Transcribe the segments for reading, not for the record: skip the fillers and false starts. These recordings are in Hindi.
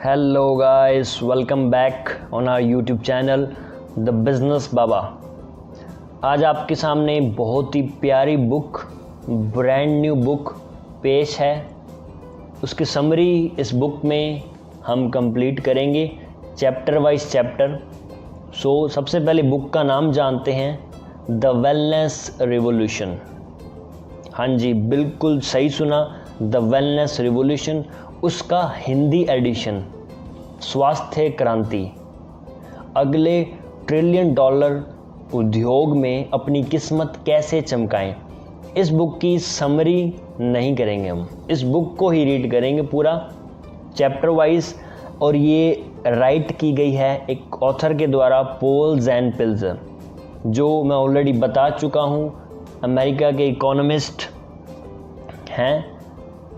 Hello guys, welcome back on our YouTube channel The Business बाबा। आज आपके सामने बहुत ही प्यारी बुक, ब्रांड न्यू बुक पेश है। उसकी समरी इस बुक में हम कंप्लीट करेंगे चैप्टर वाइज चैप्टर। सबसे पहले बुक का नाम जानते हैं, द वेलनेस रिवॉल्यूशन। हाँ जी, बिल्कुल सही सुना, द वेलनेस रिवॉल्यूशन। उसका हिंदी एडिशन, स्वास्थ्य क्रांति। अगले $1 ट्रिलियन उद्योग में अपनी किस्मत कैसे चमकाएं। इस बुक की समरी नहीं करेंगे, हम इस बुक को ही रीड करेंगे पूरा चैप्टर वाइज। और ये राइट की गई है एक ऑथर के द्वारा, पॉल जैन पिल्जर, जो मैं ऑलरेडी बता चुका हूँ अमेरिका के इकोनॉमिस्ट हैं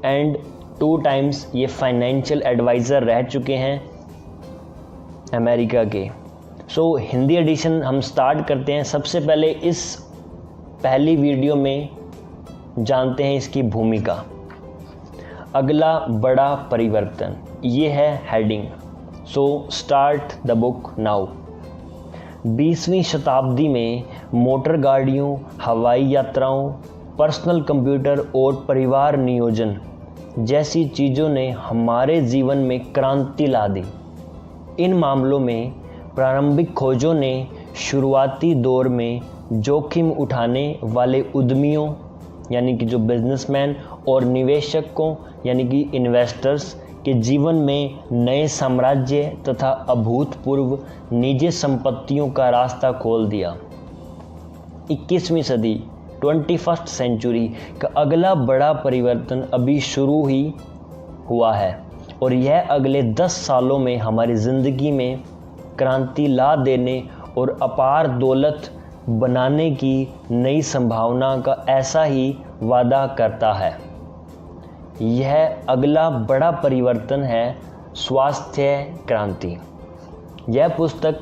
एंड 2 टाइम्स ये फाइनेंशियल एडवाइज़र रह चुके हैं अमेरिका के। हिंदी एडिशन हम स्टार्ट करते हैं। सबसे पहले इस पहली वीडियो में जानते हैं इसकी भूमिका। अगला बड़ा परिवर्तन, ये है heading. Start the book now. 20वीं शताब्दी में मोटर गाड़ियों, हवाई यात्राओं, पर्सनल कंप्यूटर और परिवार नियोजन जैसी चीज़ों ने हमारे जीवन में क्रांति ला दी। इन मामलों में प्रारंभिक खोजों ने शुरुआती दौर में जोखिम उठाने वाले उद्यमियों यानी कि जो बिजनेसमैन और निवेशकों यानी कि इन्वेस्टर्स के जीवन में नए साम्राज्य तथा अभूतपूर्व निजी संपत्तियों का रास्ता खोल दिया। 21वीं सदी 21st सेंचुरी का अगला बड़ा परिवर्तन अभी शुरू ही हुआ है और यह अगले 10 सालों में हमारी ज़िंदगी में क्रांति ला देने और अपार दौलत बनाने की नई संभावना का ऐसा ही वादा करता है। यह अगला बड़ा परिवर्तन है स्वास्थ्य क्रांति। यह पुस्तक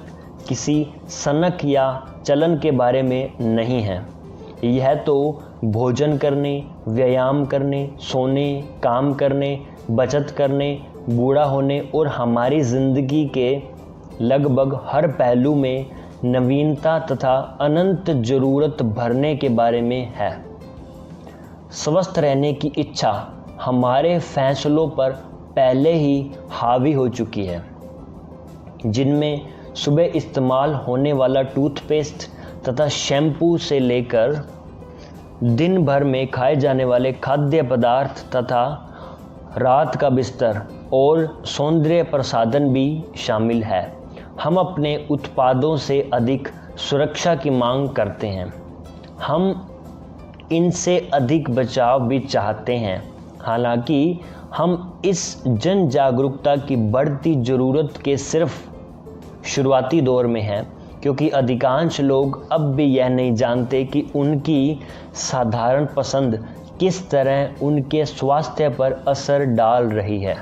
किसी सनक या चलन के बारे में नहीं है। यह तो भोजन करने, व्यायाम करने, सोने, काम करने, बचत करने, बूढ़ा होने और हमारी ज़िंदगी के लगभग हर पहलू में नवीनता तथा अनंत ज़रूरत भरने के बारे में है। स्वस्थ रहने की इच्छा हमारे फैसलों पर पहले ही हावी हो चुकी है, जिनमें सुबह इस्तेमाल होने वाला टूथपेस्ट तथा शैम्पू से लेकर दिन भर में खाए जाने वाले खाद्य पदार्थ तथा रात का बिस्तर और सौंदर्य प्रसाधन भी शामिल है। हम अपने उत्पादों से अधिक सुरक्षा की मांग करते हैं। हम इनसे अधिक बचाव भी चाहते हैं। हालांकि हम इस जन जागरूकता की बढ़ती ज़रूरत के सिर्फ शुरुआती दौर में हैं, क्योंकि अधिकांश लोग अब भी यह नहीं जानते कि उनकी साधारण पसंद किस तरह उनके स्वास्थ्य पर असर डाल रही है।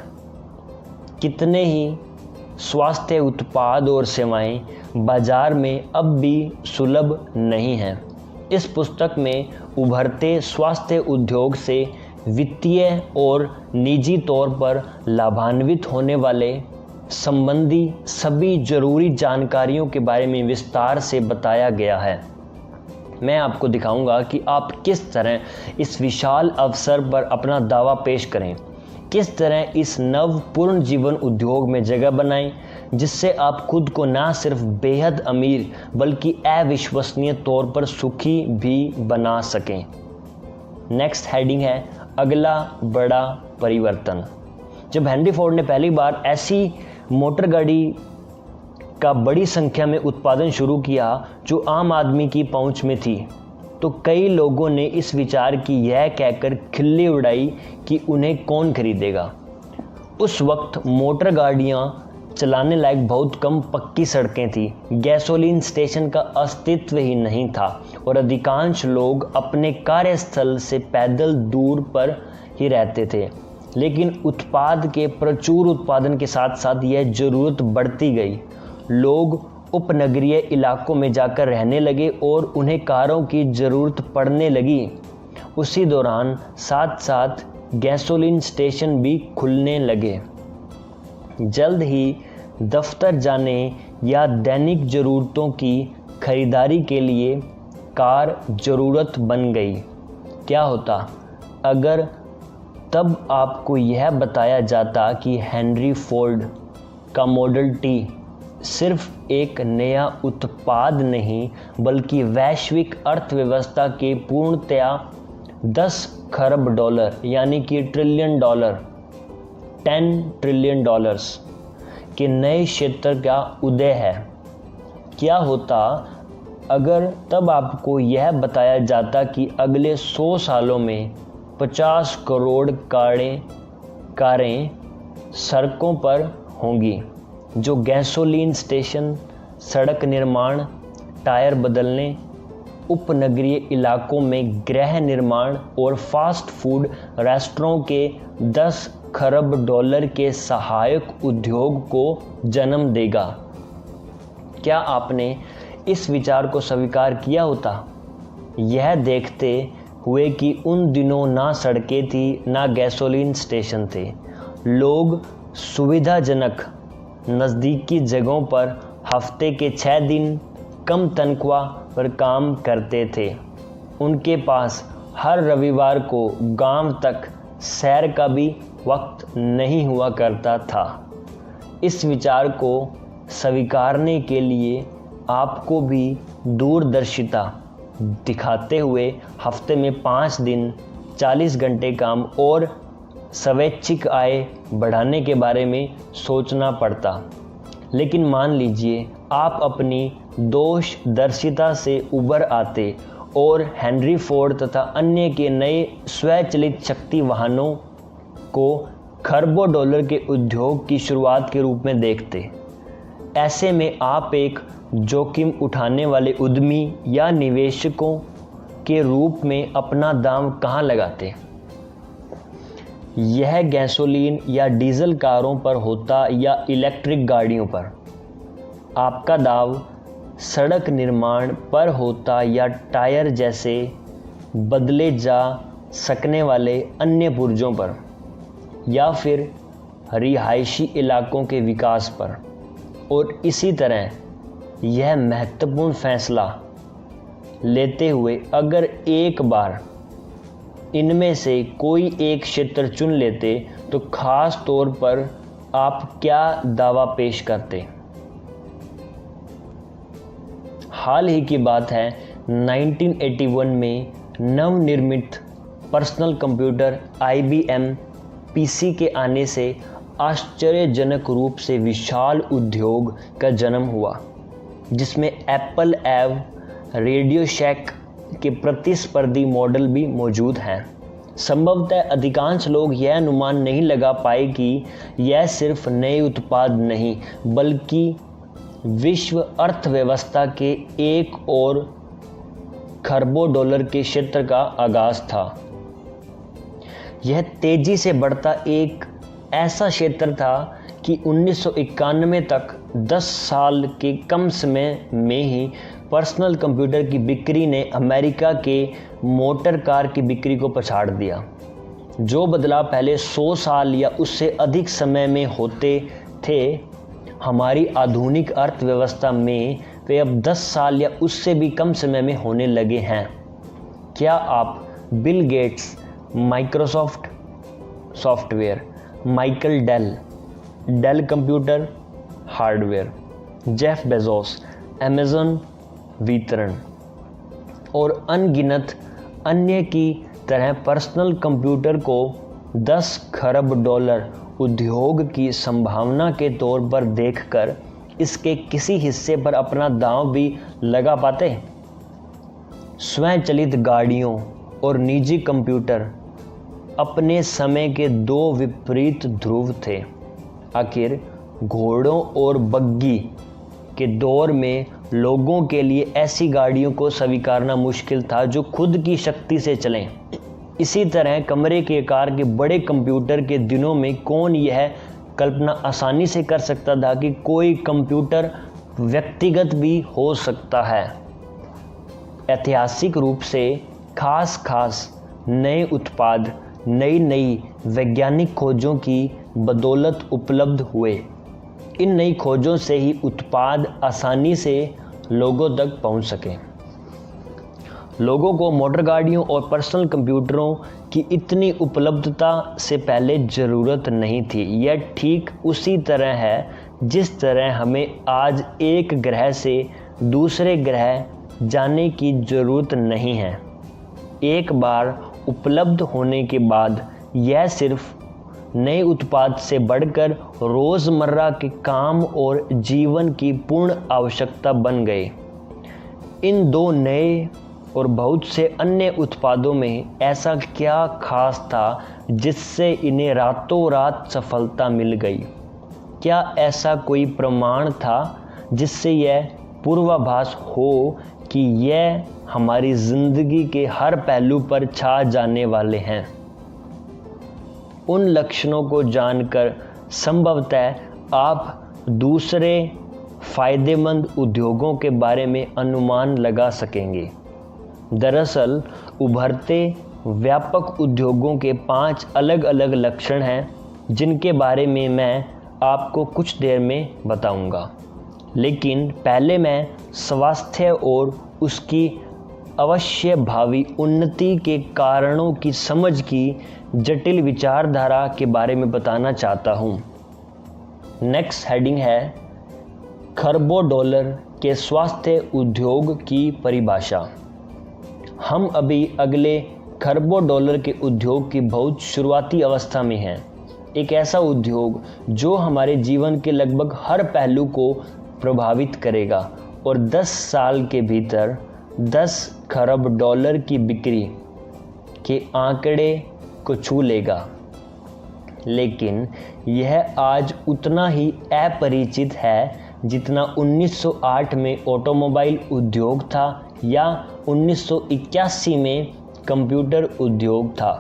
कितने ही स्वास्थ्य उत्पाद और सेवाएं बाजार में अब भी सुलभ नहीं हैं। इस पुस्तक में उभरते स्वास्थ्य उद्योग से वित्तीय और निजी तौर पर लाभान्वित होने वाले संबंधी सभी जरूरी जानकारियों के बारे में विस्तार से बताया गया है। मैं आपको दिखाऊंगा कि आप किस तरह इस विशाल अवसर पर अपना दावा पेश करें, किस तरह इस नव पूर्ण जीवन उद्योग में जगह बनाएं, जिससे आप खुद को ना सिर्फ बेहद अमीर बल्कि अविश्वसनीय तौर पर सुखी भी बना सकें। नेक्स्ट हेडिंग है, अगला बड़ा परिवर्तन। जब हेनरी फोर्ड ने पहली बार ऐसी मोटर गाड़ी का बड़ी संख्या में उत्पादन शुरू किया जो आम आदमी की पहुंच में थी, तो कई लोगों ने इस विचार की यह कहकर खिल्ली उड़ाई कि उन्हें कौन खरीदेगा। उस वक्त मोटर गाड़ियां चलाने लायक बहुत कम पक्की सड़कें थी, गैसोलीन स्टेशन का अस्तित्व ही नहीं था और अधिकांश लोग अपने कार्यस्थल से पैदल दूर पर ही रहते थे। लेकिन उत्पाद के प्रचुर उत्पादन के साथ साथ यह ज़रूरत बढ़ती गई। लोग उपनगरीय इलाकों में जाकर रहने लगे और उन्हें कारों की ज़रूरत पड़ने लगी। उसी दौरान साथ साथ गैसोलीन स्टेशन भी खुलने लगे। जल्द ही दफ्तर जाने या दैनिक ज़रूरतों की खरीदारी के लिए कार ज़रूरत बन गई। क्या होता अगर तब आपको यह बताया जाता कि हेनरी फोर्ड का मॉडल टी सिर्फ एक नया उत्पाद नहीं बल्कि वैश्विक अर्थव्यवस्था के पूर्णतया 10 खरब डॉलर यानी कि ट्रिलियन डॉलर 10 ट्रिलियन डॉलर्स के नए क्षेत्र का उदय है। क्या होता अगर तब आपको यह बताया जाता कि अगले 100 सालों में 50 करोड़ कारें सड़कों पर होंगी जो गैसोलीन स्टेशन, सड़क निर्माण, टायर बदलने, उपनगरीय इलाकों में गृह निर्माण और फास्ट फूड रेस्टोरों के 10 खरब डॉलर के सहायक उद्योग को जन्म देगा। क्या आपने इस विचार को स्वीकार किया होता, यह देखते हुए कि उन दिनों ना सड़कें थी ना गैसोलीन स्टेशन थे। लोग सुविधाजनक नज़दीकी जगहों पर हफ्ते के 6 दिन कम तनख्वाह पर काम करते थे। उनके पास हर रविवार को गांव तक सैर का भी वक्त नहीं हुआ करता था। इस विचार को स्वीकारने के लिए आपको भी दूरदर्शिता दिखाते हुए हफ्ते में 5 दिन 40 घंटे काम और स्वैच्छिक आय बढ़ाने के बारे में सोचना पड़ता। लेकिन मान लीजिए आप अपनी दूरदर्शिता से उबर आते और हेनरी फोर्ड तथा अन्य के नए स्वचालित शक्ति वाहनों को खरबों डॉलर के उद्योग की शुरुआत के रूप में देखते। ऐसे में आप एक जोखिम उठाने वाले उद्यमी या निवेशकों के रूप में अपना दाम कहाँ लगाते? यह गैसोलीन या डीजल कारों पर होता या इलेक्ट्रिक गाड़ियों पर? आपका दाव सड़क निर्माण पर होता या टायर जैसे बदले जा सकने वाले अन्य पुर्जों पर, या फिर रिहायशी इलाकों के विकास पर? और इसी तरह यह महत्वपूर्ण फैसला लेते हुए अगर एक बार इनमें से कोई एक क्षेत्र चुन लेते तो खास तौर पर आप क्या दावा पेश करते? हाल ही की बात है, 1981 में नवनिर्मित पर्सनल कंप्यूटर IBM PC के आने से आश्चर्यजनक रूप से विशाल उद्योग का जन्म हुआ, जिसमें एप्पल एवं रेडियो शैक के प्रतिस्पर्धी मॉडल भी मौजूद हैं। संभवतः अधिकांश लोग यह अनुमान नहीं लगा पाए कि यह सिर्फ नए उत्पाद नहीं बल्कि विश्व अर्थव्यवस्था के एक और खरबों डॉलर के क्षेत्र का आगाज था। यह तेजी से बढ़ता एक ऐसा क्षेत्र था कि 1991 तक 10 साल के कम समय में ही पर्सनल कंप्यूटर की बिक्री ने अमेरिका के मोटर कार की बिक्री को पछाड़ दिया। जो बदलाव पहले 100 साल या उससे अधिक समय में होते थे, हमारी आधुनिक अर्थव्यवस्था में वे अब 10 साल या उससे भी कम समय में होने लगे हैं। क्या आप Bill Gates, Microsoft software, Michael Dell computer hardware, Jeff Bezos, Amazon वितरण और अनगिनत अन्य की तरह पर्सनल कंप्यूटर को 10 खरब डॉलर उद्योग की संभावना के तौर पर देखकर इसके किसी हिस्से पर अपना दांव भी लगा पाते? स्वचालित गाड़ियों और निजी कंप्यूटर अपने समय के 2 विपरीत ध्रुव थे। आखिर घोड़ों और बग्गी के दौर में लोगों के लिए ऐसी गाड़ियों को स्वीकारना मुश्किल था जो खुद की शक्ति से चलें। इसी तरह कमरे के आकार के बड़े कंप्यूटर के दिनों में कौन यह कल्पना आसानी से कर सकता था कि कोई कंप्यूटर व्यक्तिगत भी हो सकता है? ऐतिहासिक रूप से खास नए उत्पाद, नई वैज्ञानिक खोजों की बदौलत उपलब्ध हुए। इन नई खोजों से ही उत्पाद आसानी से लोगों तक पहुंच सके। लोगों को मोटर गाड़ियों और पर्सनल कंप्यूटरों की इतनी उपलब्धता से पहले ज़रूरत नहीं थी। यह ठीक उसी तरह है जिस तरह हमें आज एक ग्रह से दूसरे ग्रह जाने की ज़रूरत नहीं है। एक बार उपलब्ध होने के बाद यह सिर्फ नए उत्पाद से बढ़कर रोज़मर्रा के काम और जीवन की पूर्ण आवश्यकता बन गए। इन दो नए और बहुत से अन्य उत्पादों में ऐसा क्या खास था जिससे इन्हें रातों रात सफलता मिल गई? क्या ऐसा कोई प्रमाण था जिससे यह पूर्वाभास हो कि यह हमारी ज़िंदगी के हर पहलू पर छा जाने वाले हैं? उन लक्षणों को जानकर संभवतः आप दूसरे फायदेमंद उद्योगों के बारे में अनुमान लगा सकेंगे। दरअसल उभरते व्यापक उद्योगों के 5 अलग अलग लक्षण हैं जिनके बारे में मैं आपको कुछ देर में बताऊंगा। लेकिन पहले मैं स्वास्थ्य और उसकी अवश्य भावी उन्नति के कारणों की समझ की जटिल विचारधारा के बारे में बताना चाहता हूँ। नेक्स्ट हेडिंग है खरबों डॉलर के स्वास्थ्य उद्योग की परिभाषा। हम अभी अगले खरबों डॉलर के उद्योग की बहुत शुरुआती अवस्था में हैं। एक ऐसा उद्योग जो हमारे जीवन के लगभग हर पहलू को प्रभावित करेगा और 10 साल के भीतर 10 खरब डॉलर की बिक्री के आंकड़े को छू लेगा। लेकिन यह आज उतना ही अपरिचित है जितना 1908 में ऑटोमोबाइल उद्योग था या 1981 में कंप्यूटर उद्योग था।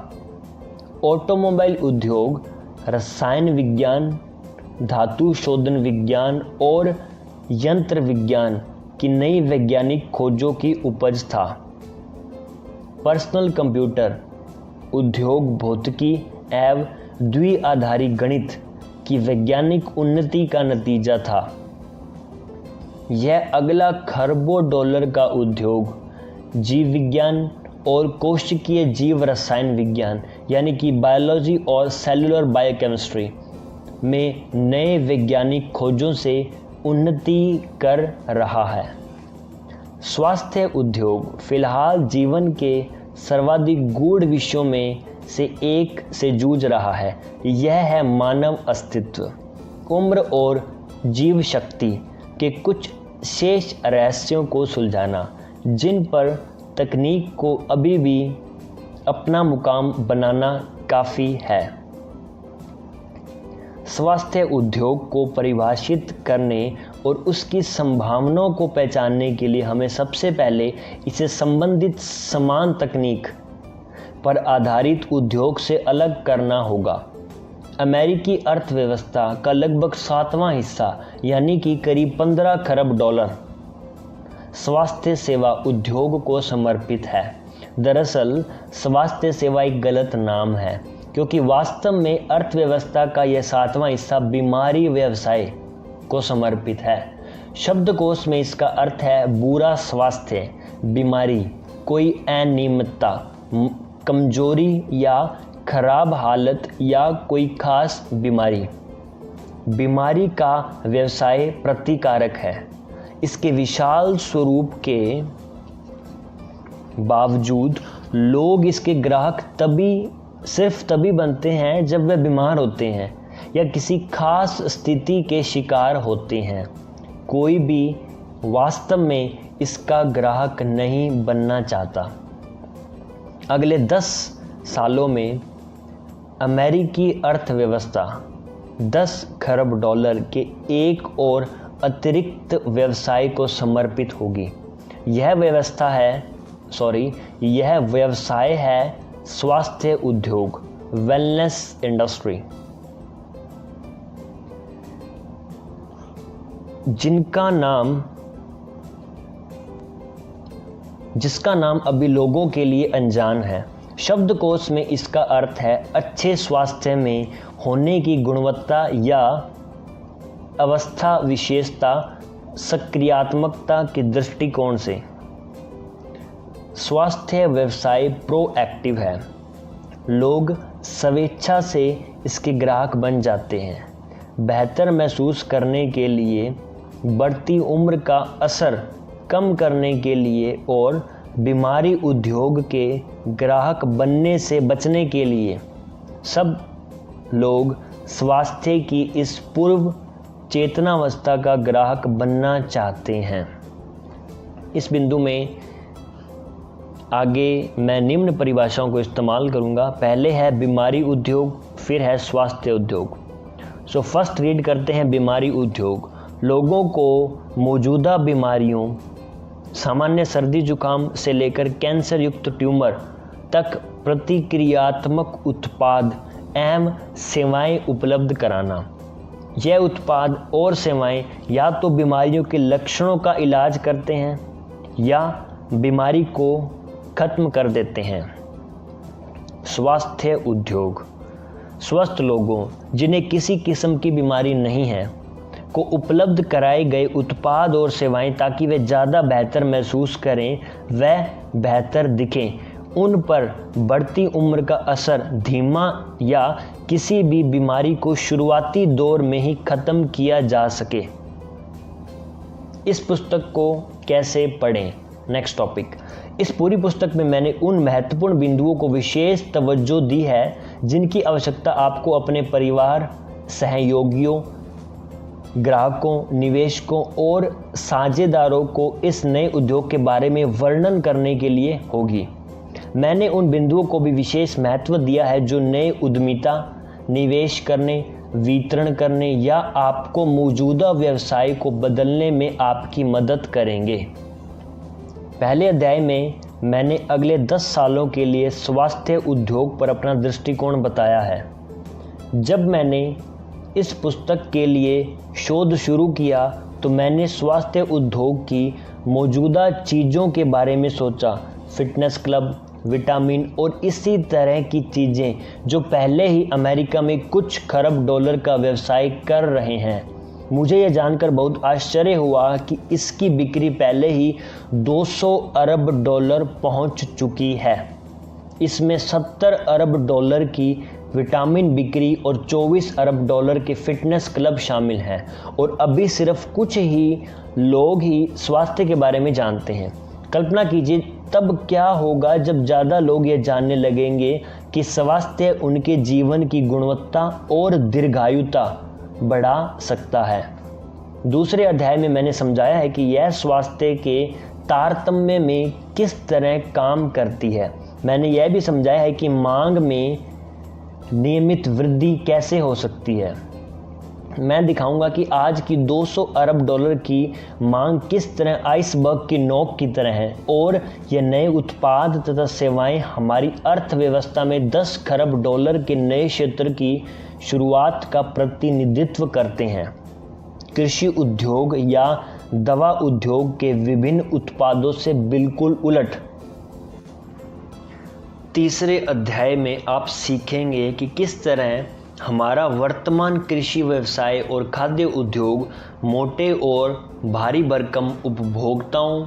ऑटोमोबाइल उद्योग रसायन विज्ञान, धातु शोधन विज्ञान और यंत्र विज्ञान की नई वैज्ञानिक खोजों की उपज था। पर्सनल कंप्यूटर उद्योग भौतिकी एवं द्विआधारी गणित की वैज्ञानिक उन्नति का नतीजा था। यह अगला खरबों डॉलर का उद्योग जीव विज्ञान और कोशिकीय जीव रसायन विज्ञान यानी कि बायोलॉजी और सेलुलर बायोकेमिस्ट्री में नए वैज्ञानिक खोजों से उन्नति कर रहा है। स्वास्थ्य उद्योग फिलहाल जीवन के सर्वाधिक गूढ़ विषयों में से एक से जूझ रहा है। यह है मानव अस्तित्व, उम्र और जीव शक्ति के कुछ शेष रहस्यों को सुलझाना जिन पर तकनीक को अभी भी अपना मुकाम बनाना काफ़ी है। स्वास्थ्य उद्योग को परिभाषित करने और उसकी संभावनाओं को पहचानने के लिए हमें सबसे पहले इसे संबंधित समान तकनीक पर आधारित उद्योग से अलग करना होगा। अमेरिकी अर्थव्यवस्था का लगभग 7वां हिस्सा यानी कि करीब 15 खरब डॉलर स्वास्थ्य सेवा उद्योग को समर्पित है। दरअसल स्वास्थ्य सेवा एक गलत नाम है क्योंकि वास्तव में अर्थव्यवस्था का यह 7वां हिस्सा बीमारी व्यवसाय को समर्पित है। शब्दकोश में इसका अर्थ है बुरा स्वास्थ्य, बीमारी, कोई अनियमितता, कमजोरी या खराब हालत या कोई खास बीमारी। बीमारी का व्यवसाय प्रतिकारक है। इसके विशाल स्वरूप के बावजूद लोग इसके ग्राहक सिर्फ तभी बनते हैं जब वे बीमार होते हैं या किसी खास स्थिति के शिकार होते हैं। कोई भी वास्तव में इसका ग्राहक नहीं बनना चाहता। अगले 10 सालों में अमेरिकी अर्थव्यवस्था 10 खरब डॉलर के एक और अतिरिक्त व्यवसाय को समर्पित होगी। यह व्यवसाय है स्वास्थ्य उद्योग, वेलनेस इंडस्ट्री, जिसका नाम अभी लोगों के लिए अनजान है। शब्दकोश में इसका अर्थ है अच्छे स्वास्थ्य में होने की गुणवत्ता या अवस्था विशेषता सक्रियात्मकता के दृष्टिकोण से। स्वास्थ्य व्यवसाय प्रोएक्टिव है, लोग स्वेच्छा से इसके ग्राहक बन जाते हैं। बेहतर महसूस करने के लिए, बढ़ती उम्र का असर कम करने के लिए और बीमारी उद्योग के ग्राहक बनने से बचने के लिए सब लोग स्वास्थ्य की इस पूर्व चेतनावस्था का ग्राहक बनना चाहते हैं। इस बिंदु में आगे मैं निम्न परिभाषाओं को इस्तेमाल करूंगा। पहले है बीमारी उद्योग, फिर है स्वास्थ्य उद्योग। सो फर्स्ट रीड करते हैं बीमारी उद्योग। लोगों को मौजूदा बीमारियों, सामान्य सर्दी जुकाम से लेकर कैंसर युक्त ट्यूमर तक प्रतिक्रियात्मक उत्पाद एवं सेवाएं उपलब्ध कराना। यह उत्पाद और सेवाएं या तो बीमारियों के लक्षणों का इलाज करते हैं या बीमारी को खत्म कर देते हैं। स्वास्थ्य उद्योग स्वस्थ लोगों जिन्हें किसी किस्म की बीमारी नहीं है को उपलब्ध कराए गए उत्पाद और सेवाएं ताकि वे ज़्यादा बेहतर महसूस करें व बेहतर दिखें, उन पर बढ़ती उम्र का असर धीमा या किसी भी बीमारी को शुरुआती दौर में ही खत्म किया जा सके। इस पुस्तक को कैसे पढ़ें? Next topic. इस पूरी पुस्तक में मैंने उन महत्वपूर्ण बिंदुओं को विशेष तवज्जो दी है जिनकी आवश्यकता आपको अपने परिवार, सहयोगियों, ग्राहकों, निवेशकों और साझेदारों को इस नए उद्योग के बारे में वर्णन करने के लिए होगी। मैंने उन बिंदुओं को भी विशेष महत्व दिया है जो नए उद्यमिता, निवेश करने, वितरण करने या आपको मौजूदा व्यवसाय को बदलने में आपकी मदद करेंगे। पहले अध्याय में मैंने अगले 10 सालों के लिए स्वास्थ्य उद्योग पर अपना दृष्टिकोण बताया है। जब मैंने इस पुस्तक के लिए शोध शुरू किया तो मैंने स्वास्थ्य उद्योग की मौजूदा चीज़ों के बारे में सोचा। फिटनेस क्लब, विटामिन और इसी तरह की चीज़ें जो पहले ही अमेरिका में कुछ खरब डॉलर का व्यवसाय कर रहे हैं। मुझे यह जानकर बहुत आश्चर्य हुआ कि इसकी बिक्री पहले ही 200 अरब डॉलर पहुंच चुकी है। इसमें 70 अरब डॉलर की विटामिन बिक्री और 24 अरब डॉलर के फिटनेस क्लब शामिल हैं और अभी सिर्फ कुछ ही लोग ही स्वास्थ्य के बारे में जानते हैं। कल्पना कीजिए तब क्या होगा जब ज़्यादा लोग ये जानने लगेंगे कि स्वास्थ्य उनके जीवन की गुणवत्ता और दीर्घायुता बढ़ा सकता है। दूसरे अध्याय में मैंने समझाया है कि यह स्वास्थ्य के तारतम्य में किस तरह काम करती है। मैंने यह भी समझाया है कि मांग में नियमित वृद्धि कैसे हो सकती है। मैं दिखाऊंगा कि आज की 200 अरब डॉलर की मांग किस तरह आइसबर्ग की नोक की तरह है और ये नए उत्पाद तथा सेवाएं हमारी अर्थव्यवस्था में 10 खरब डॉलर के नए क्षेत्र की शुरुआत का प्रतिनिधित्व करते हैं। कृषि उद्योग या दवा उद्योग के विभिन्न उत्पादों से बिल्कुल उलट। तीसरे अध्याय में आप सीखेंगे कि किस तरह हमारा वर्तमान कृषि व्यवसाय और खाद्य उद्योग मोटे और भारी भरकम उपभोक्ताओं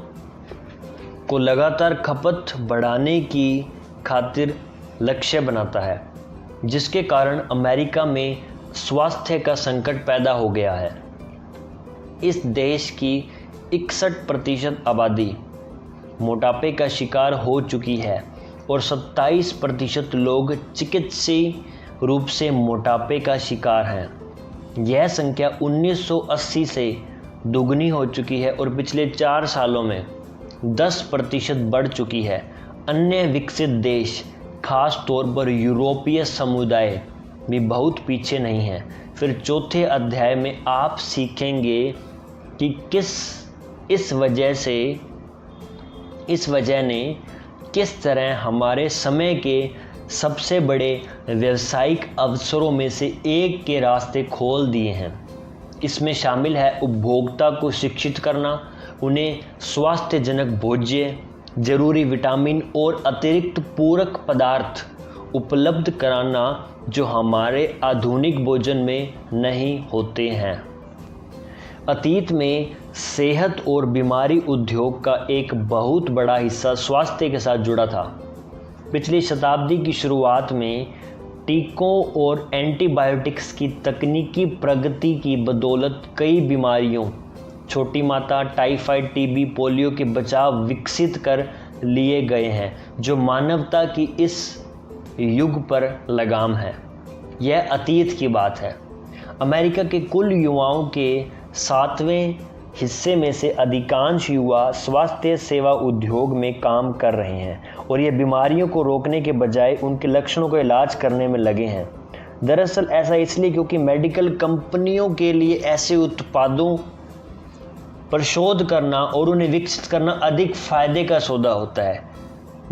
को लगातार खपत बढ़ाने की खातिर लक्ष्य बनाता है, जिसके कारण अमेरिका में स्वास्थ्य का संकट पैदा हो गया है। इस देश की 61% आबादी मोटापे का शिकार हो चुकी है और 27% लोग चिकित्सीय रूप से मोटापे का शिकार हैं। यह संख्या 1980 से दोगुनी हो चुकी है और पिछले 4 सालों में 10% बढ़ चुकी है। अन्य विकसित देश, खास तौर पर यूरोपीय समुदाय भी बहुत पीछे नहीं हैं। फिर चौथे अध्याय में आप सीखेंगे कि इस वजह ने किस तरह हमारे समय के सबसे बड़े व्यावसायिक अवसरों में से एक के रास्ते खोल दिए हैं। इसमें शामिल है उपभोक्ता को शिक्षित करना, उन्हें स्वास्थ्यजनक भोज्य, जरूरी विटामिन और अतिरिक्त पूरक पदार्थ उपलब्ध कराना जो हमारे आधुनिक भोजन में नहीं होते हैं। अतीत में सेहत और बीमारी उद्योग का एक बहुत बड़ा हिस्सा स्वास्थ्य के साथ जुड़ा था। पिछली शताब्दी की शुरुआत में टीकों और एंटीबायोटिक्स की तकनीकी प्रगति की बदौलत कई बीमारियों, छोटी माता, टाइफाइड, टीबी, पोलियो के बचाव विकसित कर लिए गए हैं, जो मानवता की इस युग पर लगाम है। यह अतीत की बात है। अमेरिका के कुल युवाओं के 7वें हिस्से में से अधिकांश युवा स्वास्थ्य सेवा उद्योग में काम कर रहे हैं और ये बीमारियों को रोकने के बजाय उनके लक्षणों का इलाज करने में लगे हैं। दरअसल ऐसा इसलिए क्योंकि मेडिकल कंपनियों के लिए ऐसे उत्पादों पर शोध करना और उन्हें विकसित करना अधिक फायदे का सौदा होता है,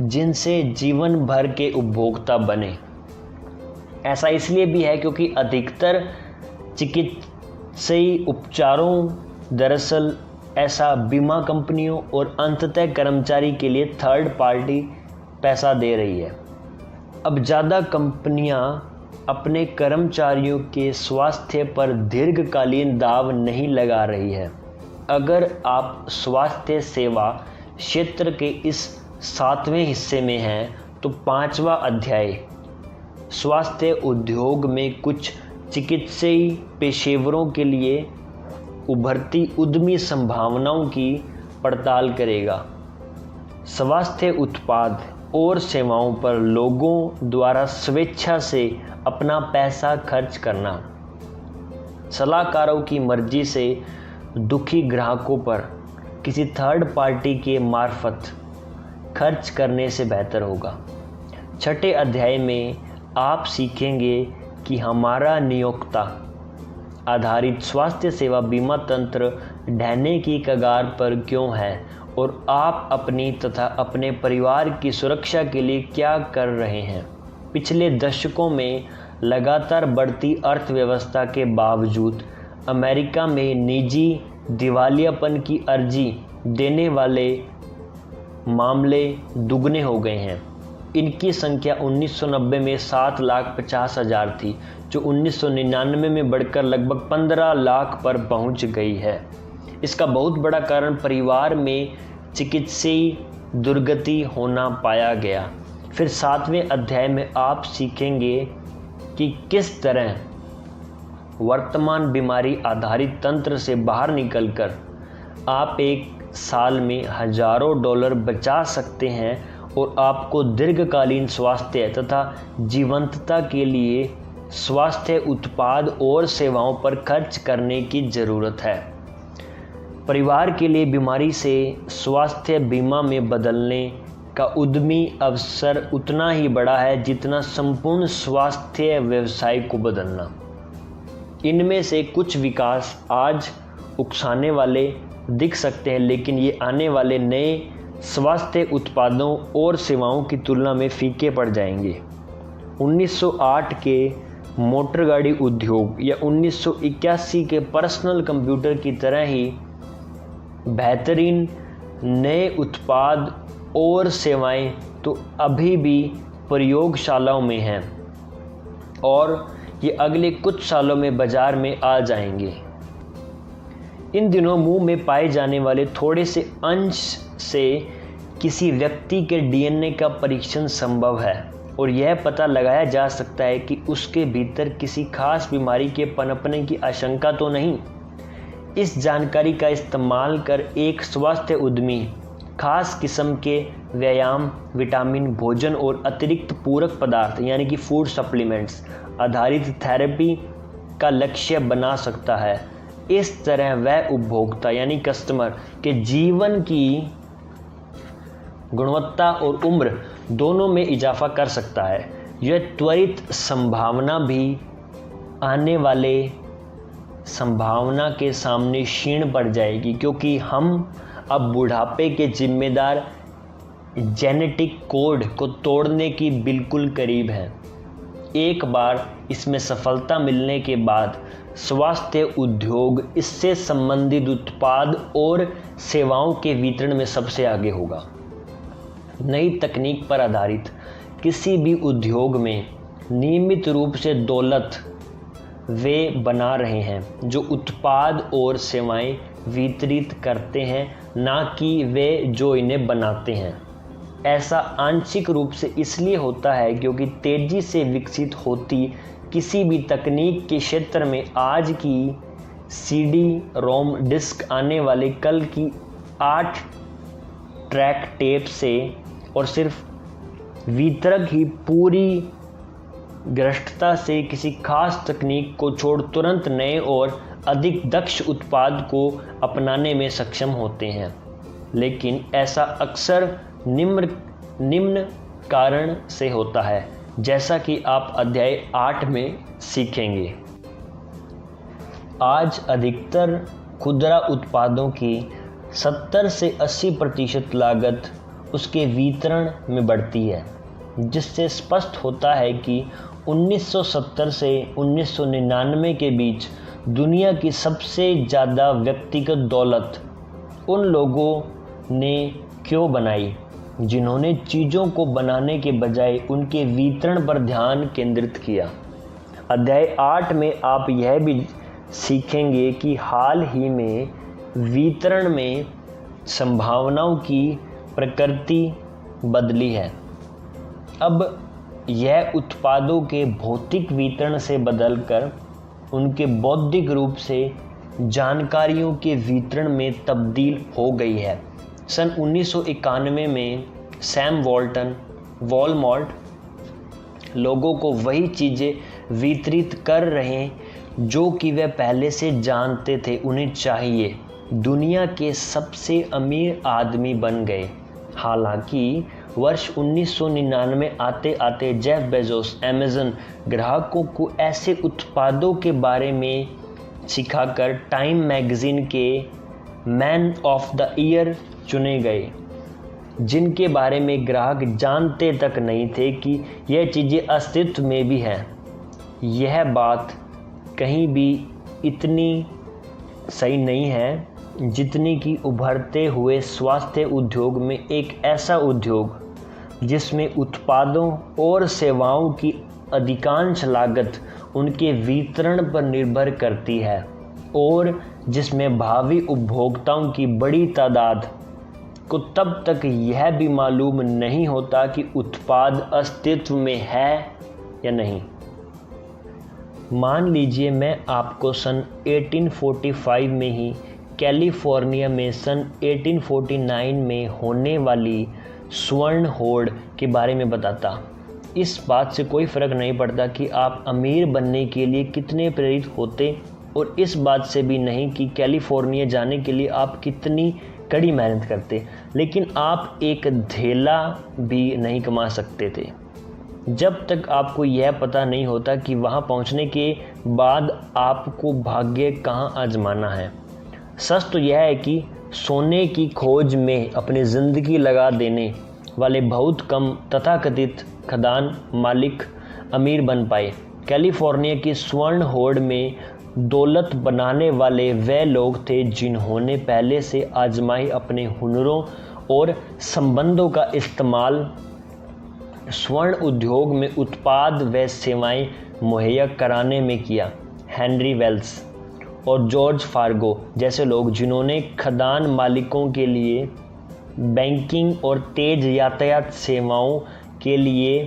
जिनसे जीवन भर के उपभोक्ता बने। ऐसा इसलिए भी है क्योंकि अधिकतर चिकित्सीय उपचारों दरअसल ऐसा बीमा कंपनियों और अंततः कर्मचारी के लिए थर्ड पार्टी पैसा दे रही है। अब ज़्यादा कंपनियां अपने कर्मचारियों के स्वास्थ्य पर दीर्घकालीन दाव नहीं लगा रही है। अगर आप स्वास्थ्य सेवा क्षेत्र के इस 7वें हिस्से में हैं तो 5वां अध्याय स्वास्थ्य उद्योग में कुछ चिकित्सीय पेशेवरों के लिए उभरती उद्यमी संभावनाओं की पड़ताल करेगा। स्वास्थ्य उत्पाद और सेवाओं पर लोगों द्वारा स्वेच्छा से अपना पैसा खर्च करना, सलाहकारों की मर्जी से दुखी ग्राहकों पर किसी थर्ड पार्टी के मार्फत खर्च करने से बेहतर होगा। 6ठे अध्याय में आप सीखेंगे कि हमारा नियोक्ता आधारित स्वास्थ्य सेवा बीमा तंत्र ढहने की कगार पर क्यों है और आप अपनी तथा अपने परिवार की सुरक्षा के लिए क्या कर रहे हैं। पिछले दशकों में लगातार बढ़ती अर्थव्यवस्था के बावजूद अमेरिका में निजी दिवालियापन की अर्जी देने वाले मामले दुगने हो गए हैं। इनकी संख्या 1990 में 7,50,000 थी, जो 1999 में बढ़कर लगभग 15 लाख पर पहुंच गई है। इसका बहुत बड़ा कारण परिवार में चिकित्सीय दुर्गति होना पाया गया। फिर 7वें अध्याय में आप सीखेंगे कि किस तरह वर्तमान बीमारी आधारित तंत्र से बाहर निकलकर आप एक साल में हजारों डॉलर बचा सकते हैं और आपको दीर्घकालीन स्वास्थ्य तथा जीवंतता के लिए स्वास्थ्य उत्पाद और सेवाओं पर खर्च करने की ज़रूरत है। परिवार के लिए बीमारी से स्वास्थ्य बीमा में बदलने का उद्यमी अवसर उतना ही बड़ा है जितना संपूर्ण स्वास्थ्य व्यवसाय को बदलना। इनमें से कुछ विकास आज उकसाने वाले दिख सकते हैं, लेकिन ये आने वाले नए स्वास्थ्य उत्पादों और सेवाओं की तुलना में फीके पड़ जाएंगे। 1908 के मोटर गाड़ी उद्योग या 1981 के पर्सनल कंप्यूटर की तरह ही बेहतरीन नए उत्पाद और सेवाएं तो अभी भी प्रयोगशालाओं में हैं और ये अगले कुछ सालों में बाजार में आ जाएंगे। इन दिनों मुंह में पाए जाने वाले थोड़े से अंश से किसी व्यक्ति के डीएनए का परीक्षण संभव है और यह पता लगाया जा सकता है कि उसके भीतर किसी खास बीमारी के पनपने की आशंका तो नहीं। इस जानकारी का इस्तेमाल कर एक स्वास्थ्य उद्यमी खास किस्म के व्यायाम, विटामिन, भोजन और अतिरिक्त पूरक पदार्थ यानी कि फूड सप्लीमेंट्स आधारित थेरेपी का लक्ष्य बना सकता है। इस तरह वह उपभोक्ता यानी कस्टमर के जीवन की गुणवत्ता और उम्र दोनों में इजाफा कर सकता है। यह त्वरित संभावना भी आने वाले संभावना के सामने क्षीण पड़ जाएगी, क्योंकि हम अब बुढ़ापे के जिम्मेदार जेनेटिक कोड को तोड़ने की बिल्कुल करीब हैं। एक बार इसमें सफलता मिलने के बाद स्वास्थ्य उद्योग इससे संबंधित उत्पाद और सेवाओं के वितरण में सबसे आगे होगा। नई तकनीक पर आधारित किसी भी उद्योग में नियमित रूप से दौलत वे बना रहे हैं जो उत्पाद और सेवाएं वितरित करते हैं, ना कि वे जो इन्हें बनाते हैं। ऐसा आंशिक रूप से इसलिए होता है क्योंकि तेज़ी से विकसित होती किसी भी तकनीक के क्षेत्र में आज की CD रोम डिस्क आने वाले कल की 8 ट्रैक टेप से और सिर्फ वितरक ही पूरी ग्रस्तता से किसी खास तकनीक को छोड़ तुरंत नए और अधिक दक्ष उत्पाद को अपनाने में सक्षम होते हैं। लेकिन ऐसा अक्सर निम्न कारण से होता है, जैसा कि आप अध्याय 8 में सीखेंगे। आज अधिकतर खुदरा उत्पादों की 70 से 80% लागत उसके वितरण में बढ़ती है, जिससे स्पष्ट होता है कि 1970 से 1999 के बीच दुनिया की सबसे ज़्यादा व्यक्तिगत दौलत उन लोगों ने क्यों बनाई जिन्होंने चीज़ों को बनाने के बजाय उनके वितरण पर ध्यान केंद्रित किया। अध्याय 8 में आप यह भी सीखेंगे कि हाल ही में वितरण में संभावनाओं की प्रकृति बदली है। अब यह उत्पादों के भौतिक वितरण से बदलकर उनके बौद्धिक रूप से जानकारियों के वितरण में तब्दील हो गई है। सन 1991 में सैम वॉलमार्ट लोगों को वही चीज़ें वितरित कर रहे हैं जो कि वे पहले से जानते थे उन्हें चाहिए। दुनिया के सबसे अमीर आदमी बन गए। हालांकि वर्ष 1999 आते आते जेफ बेजोस अमेज़न ग्राहकों को ऐसे उत्पादों के बारे में सिखाकर टाइम मैगज़ीन के मैन ऑफ द ईयर चुने गए, जिनके बारे में ग्राहक जानते तक नहीं थे कि यह चीज़ें अस्तित्व में भी हैं। यह बात कहीं भी इतनी सही नहीं है जितनी कि उभरते हुए स्वास्थ्य उद्योग में एक ऐसा उद्योग जिसमें उत्पादों और सेवाओं की अधिकांश लागत उनके वितरण पर निर्भर करती है और जिसमें भावी उपभोक्ताओं की बड़ी तादाद को तब तक यह भी मालूम नहीं होता कि उत्पाद अस्तित्व में है या नहीं। मान लीजिए मैं आपको सन 1845 में ही कैलिफोर्निया में सन 1849 में होने वाली स्वर्ण होड़ के बारे में बताता। इस बात से कोई फ़र्क नहीं पड़ता कि आप अमीर बनने के लिए कितने प्रेरित होते और इस बात से भी नहीं कि कैलिफोर्निया जाने के लिए आप कितनी कड़ी मेहनत करते, लेकिन आप एक धेला भी नहीं कमा सकते थे जब तक आपको यह पता नहीं होता कि वहां पहुंचने के बाद आपको भाग्य कहां आजमाना है। सच तो यह है कि सोने की खोज में अपनी ज़िंदगी लगा देने वाले बहुत कम तथाकथित खदान मालिक अमीर बन पाए। कैलिफोर्निया की स्वर्ण होड़ में दौलत बनाने वाले वे लोग थे जिन्होंने पहले से आजमाई अपने हुनरों और संबंधों का इस्तेमाल स्वर्ण उद्योग में उत्पाद व सेवाएं मुहैया कराने में किया। हेनरी वेल्स और जॉर्ज फार्गो जैसे लोग जिन्होंने खदान मालिकों के लिए बैंकिंग और तेज यातायात सेवाओं के लिए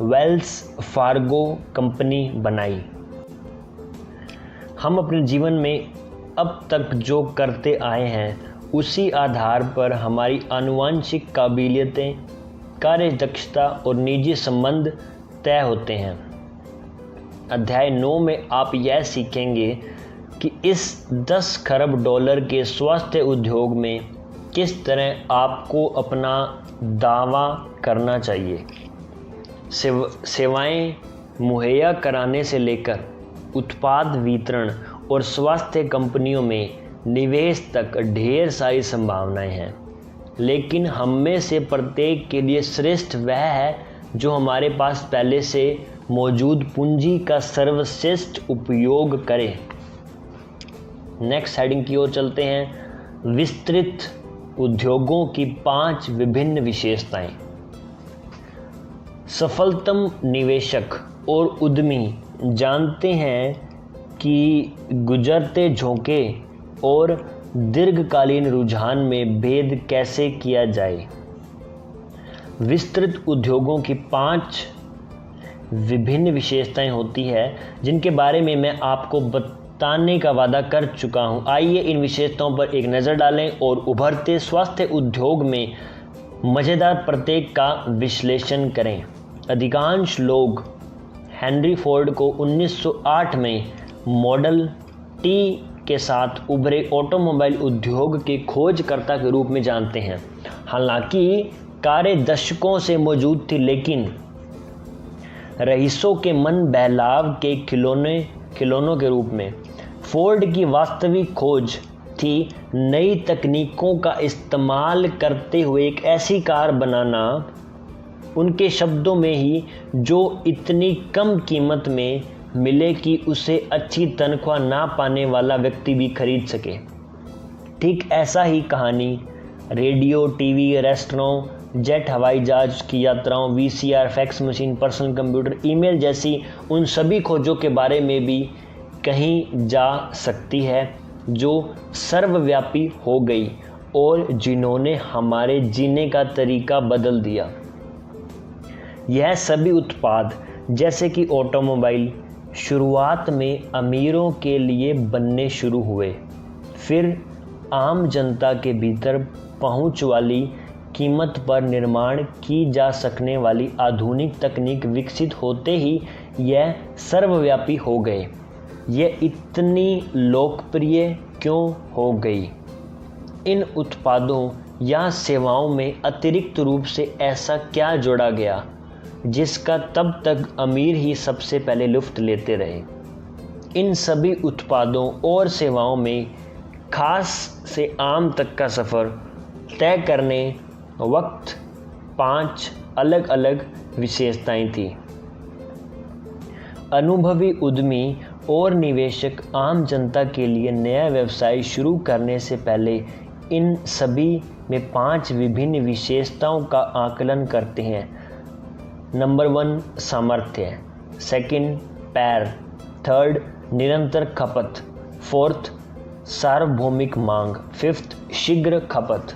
वेल्स फार्गो कंपनी बनाई। हम अपने जीवन में अब तक जो करते आए हैं उसी आधार पर हमारी आनुवंशिक काबिलियतें, कार्य दक्षता और निजी संबंध तय होते हैं। अध्याय 9 में आप यह सीखेंगे कि इस 10 खरब डॉलर के स्वास्थ्य उद्योग में किस तरह आपको अपना दावा करना चाहिए। सेवाएं मुहैया कराने से लेकर उत्पाद वितरण और स्वास्थ्य कंपनियों में निवेश तक ढेर सारी संभावनाएं हैं, लेकिन हम में से प्रत्येक के लिए श्रेष्ठ वह है जो हमारे पास पहले से मौजूद पूंजी का सर्वश्रेष्ठ उपयोग करे। नेक्स्ट हेडिंग की ओर चलते हैं। विस्तृत उद्योगों की 5 विभिन्न विशेषताएं। सफलतम निवेशक और उद्यमी जानते हैं कि गुजरते झोंके और दीर्घकालीन रुझान में भेद कैसे किया जाए। विस्तृत उद्योगों की 5 विभिन्न विशेषताएं होती है जिनके बारे में मैं आपको बताने का वादा कर चुका हूं। आइए इन विशेषताओं पर एक नज़र डालें और उभरते स्वास्थ्य उद्योग में मज़ेदार प्रत्येक का विश्लेषण करें। अधिकांश लोग हेनरी फोर्ड को 1908 में मॉडल टी के साथ उभरे ऑटोमोबाइल उद्योग के खोजकर्ता के रूप में जानते हैं। हालांकि कारें दशकों से मौजूद थी, लेकिन रईसों के मन बहलाव के खिलौनों के रूप में। फोर्ड की वास्तविक खोज थी नई तकनीकों का इस्तेमाल करते हुए एक ऐसी कार बनाना, उनके शब्दों में ही, जो इतनी कम कीमत में मिले कि उसे अच्छी तनख्वाह ना पाने वाला व्यक्ति भी खरीद सके। ठीक ऐसा ही कहानी रेडियो, टीवी, रेस्टोरेंट, जेट हवाई जहाज की यात्राओं, VCR, fax machine, personal computer, email जैसी उन सभी खोजों के बारे में भी कही जा सकती है जो सर्वव्यापी हो गई और जिन्होंने हमारे जीने का तरीका बदल दिया। यह सभी उत्पाद जैसे कि ऑटोमोबाइल शुरुआत में अमीरों के लिए बनने शुरू हुए, फिर आम जनता के भीतर पहुंच वाली कीमत पर निर्माण की जा सकने वाली आधुनिक तकनीक विकसित होते ही यह सर्वव्यापी हो गए। यह इतनी लोकप्रिय क्यों हो गई? इन उत्पादों या सेवाओं में अतिरिक्त रूप से ऐसा क्या जोड़ा गया जिसका तब तक अमीर ही सबसे पहले लुत्फ लेते रहे? इन सभी उत्पादों और सेवाओं में खास से आम तक का सफ़र तय करने वक्त 5 अलग अलग विशेषताएं थी। अनुभवी उद्यमी और निवेशक आम जनता के लिए नया व्यवसाय शुरू करने से पहले इन सभी में 5 विभिन्न विशेषताओं का आकलन करते हैं। नंबर 1 सामर्थ्य, 2 पैर, 3 निरंतर खपत, 4 सार्वभौमिक मांग, 5 शीघ्र खपत।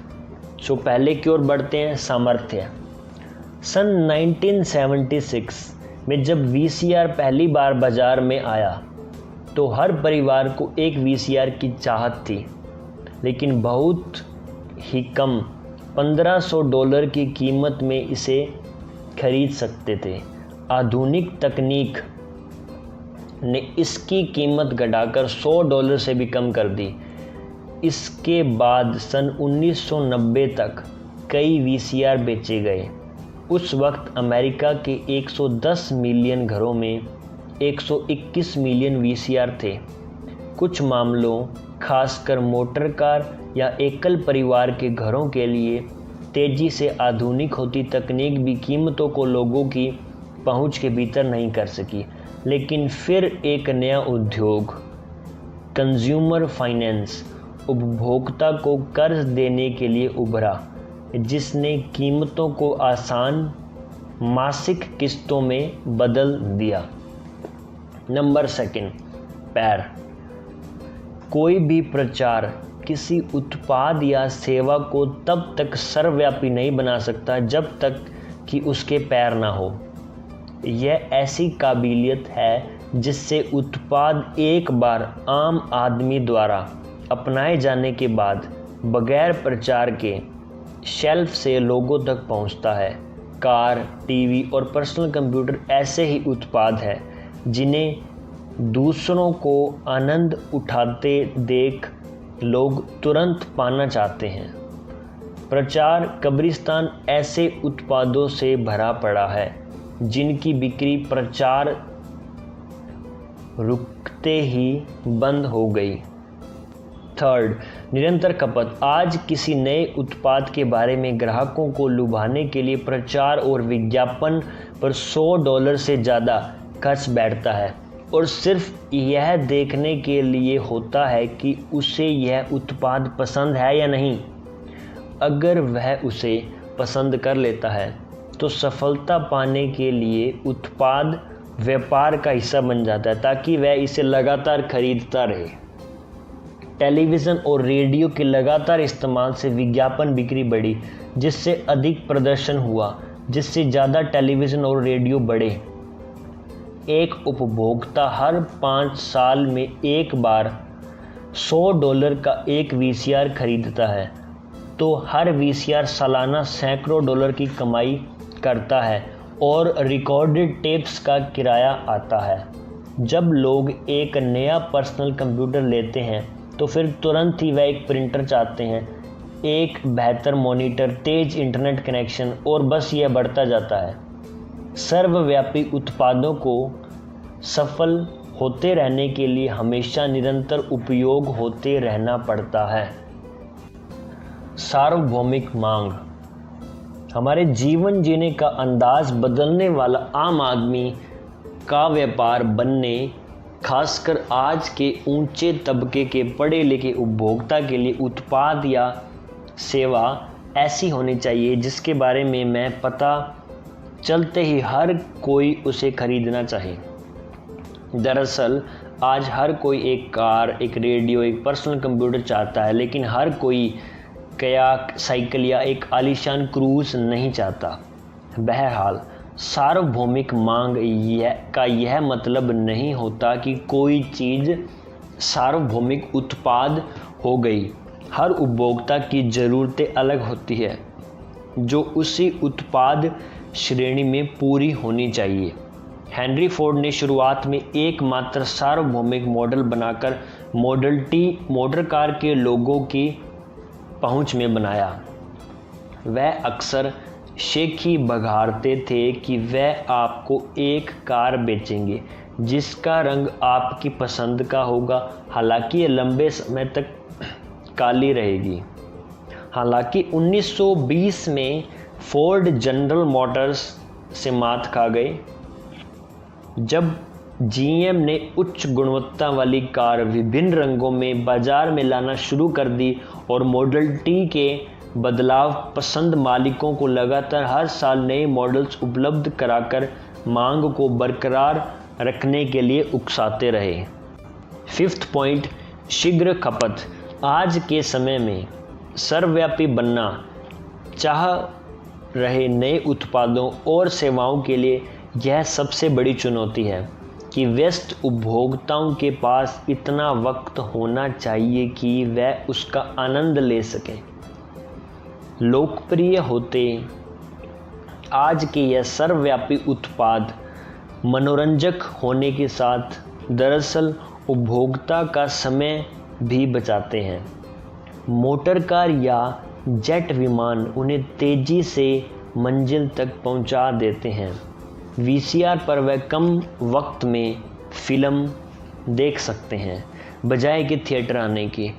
जो पहले की ओर बढ़ते हैं, सामर्थ्य। सन 1976 में जब वीसीआर पहली बार बाजार में आया तो हर परिवार को एक वीसीआर की चाहत थी, लेकिन बहुत ही कम $1500 की कीमत में इसे खरीद सकते थे। आधुनिक तकनीक ने इसकी कीमत घटाकर $100 से भी कम कर दी। इसके बाद सन 1990 तक कई वीसीआर बेचे गए। उस वक्त अमेरिका के 110 मिलियन घरों में 121 मिलियन वीसीआर थे। कुछ मामलों, खासकर मोटर कार या एकल परिवार के घरों के लिए, तेज़ी से आधुनिक होती तकनीक भी कीमतों को लोगों की पहुंच के भीतर नहीं कर सकी। लेकिन फिर एक नया उद्योग, कंज्यूमर फाइनेंस, उपभोक्ता को कर्ज देने के लिए उभरा, जिसने कीमतों को आसान मासिक किस्तों में बदल दिया। नंबर 2 पैर। कोई भी प्रचार किसी उत्पाद या सेवा को तब तक सर्वव्यापी नहीं बना सकता जब तक कि उसके पैर ना हो। यह ऐसी काबिलियत है जिससे उत्पाद एक बार आम आदमी द्वारा अपनाए जाने के बाद बगैर प्रचार के शेल्फ से लोगों तक पहुंचता है। कार, टीवी और पर्सनल कंप्यूटर ऐसे ही उत्पाद हैं जिन्हें दूसरों को आनंद उठाते देख लोग तुरंत पाना चाहते हैं। प्रचार कब्रिस्तान ऐसे उत्पादों से भरा पड़ा है जिनकी बिक्री प्रचार रुकते ही बंद हो गई। 3 निरंतर खपत। आज किसी नए उत्पाद के बारे में ग्राहकों को लुभाने के लिए प्रचार और विज्ञापन पर $100 से ज़्यादा खर्च बैठता है, और सिर्फ यह देखने के लिए होता है कि उसे यह उत्पाद पसंद है या नहीं। अगर वह उसे पसंद कर लेता है तो सफलता पाने के लिए उत्पाद व्यापार का हिस्सा बन जाता है ताकि वह इसे लगातार खरीदता रहे। टेलीविज़न और रेडियो के लगातार इस्तेमाल से विज्ञापन बिक्री बढ़ी, जिससे अधिक प्रदर्शन हुआ, जिससे ज़्यादा टेलीविज़न और रेडियो बढ़े। एक उपभोक्ता हर 5 साल में एक बार $100 का एक वीसीआर खरीदता है, तो हर वीसीआर सालाना सैकड़ों डॉलर की कमाई करता है और रिकॉर्डेड टेप्स का किराया आता है। जब लोग एक नया पर्सनल कंप्यूटर लेते हैं तो फिर तुरंत ही वह एक प्रिंटर चाहते हैं, एक बेहतर मॉनिटर, तेज इंटरनेट कनेक्शन, और बस यह बढ़ता जाता है। सर्वव्यापी उत्पादों को सफल होते रहने के लिए हमेशा निरंतर उपयोग होते रहना पड़ता है। सार्वभौमिक मांग। हमारे जीवन जीने का अंदाज बदलने वाला आम आदमी का व्यापार बनने, खासकर आज के ऊंचे तबके के पढ़े लिखे उपभोक्ता के लिए उत्पाद या सेवा ऐसी होनी चाहिए जिसके बारे में मैं पता चलते ही हर कोई उसे खरीदना चाहे। दरअसल आज हर कोई एक कार, एक रेडियो, एक पर्सनल कंप्यूटर चाहता है, लेकिन हर कोई कयाक, साइकिल या एक आलीशान क्रूज नहीं चाहता। बहरहाल सार्वभौमिक मांग का यह मतलब नहीं होता कि कोई चीज़ सार्वभौमिक उत्पाद हो गई। हर उपभोक्ता की ज़रूरतें अलग होती है जो उसी उत्पाद श्रेणी में पूरी होनी चाहिए। हेनरी फोर्ड ने शुरुआत में एकमात्र सार्वभौमिक मॉडल बनाकर मॉडल टी मोटर कार के लोगों की पहुंच में बनाया। वह अक्सर शेखी बघारते थे कि वह आपको एक कार बेचेंगे जिसका रंग आपकी पसंद का होगा, हालांकि यह लंबे समय तक काली रहेगी। हालांकि 1920 में फोर्ड जनरल मोटर्स से मात खा गए जब जीएम ने उच्च गुणवत्ता वाली कार विभिन्न रंगों में बाजार में लाना शुरू कर दी और मॉडल टी के बदलाव पसंद मालिकों को लगातार हर साल नए मॉडल्स उपलब्ध कराकर मांग को बरकरार रखने के लिए उकसाते रहे। 5th पॉइंट, शीघ्र खपत। आज के समय में सर्वव्यापी बनना चाह रहे नए उत्पादों और सेवाओं के लिए यह सबसे बड़ी चुनौती है कि व्यस्त उपभोक्ताओं के पास इतना वक्त होना चाहिए कि वह उसका आनंद ले सकें। लोकप्रिय होते आज के यह सर्वव्यापी उत्पाद मनोरंजक होने के साथ दरअसल उपभोक्ता का समय भी बचाते हैं। मोटर कार या जेट विमान उन्हें तेज़ी से मंजिल तक पहुंचा देते हैं। वीसीआर पर वह कम वक्त में फिल्म देख सकते हैं बजाय कि थिएटर आने की,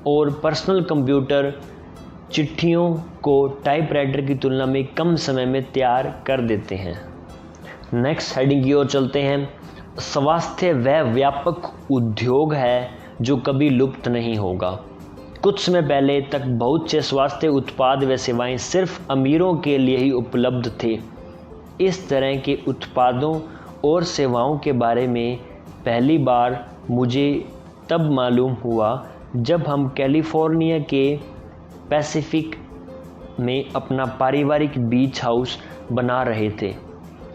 और पर्सनल कंप्यूटर चिट्ठियों को टाइपराइटर की तुलना में कम समय में तैयार कर देते हैं। नेक्स्ट हेडिंग की ओर चलते हैं। स्वास्थ्य वह व्यापक उद्योग है जो कभी लुप्त नहीं होगा। कुछ समय पहले तक बहुत से स्वास्थ्य उत्पाद व सेवाएं सिर्फ अमीरों के लिए ही उपलब्ध थे। इस तरह के उत्पादों और सेवाओं के बारे में पहली बार मुझे तब मालूम हुआ जब हम कैलिफोर्निया के पैसिफिक में अपना पारिवारिक बीच हाउस बना रहे थे।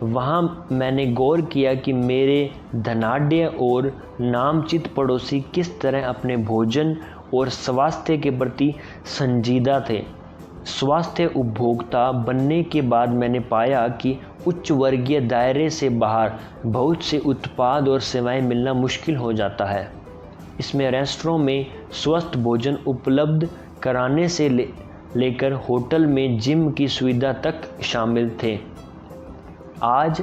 वहाँ मैंने गौर किया कि मेरे धनाढ्य और नामचित पड़ोसी किस तरह अपने भोजन और स्वास्थ्य के प्रति संजीदा थे। स्वास्थ्य उपभोक्ता बनने के बाद मैंने पाया कि उच्च वर्गीय दायरे से बाहर बहुत से उत्पाद और सेवाएं मिलना मुश्किल हो जाता है। इसमें रेस्टोरों में स्वस्थ भोजन उपलब्ध कराने से लेकर होटल में जिम की सुविधा तक शामिल थे। आज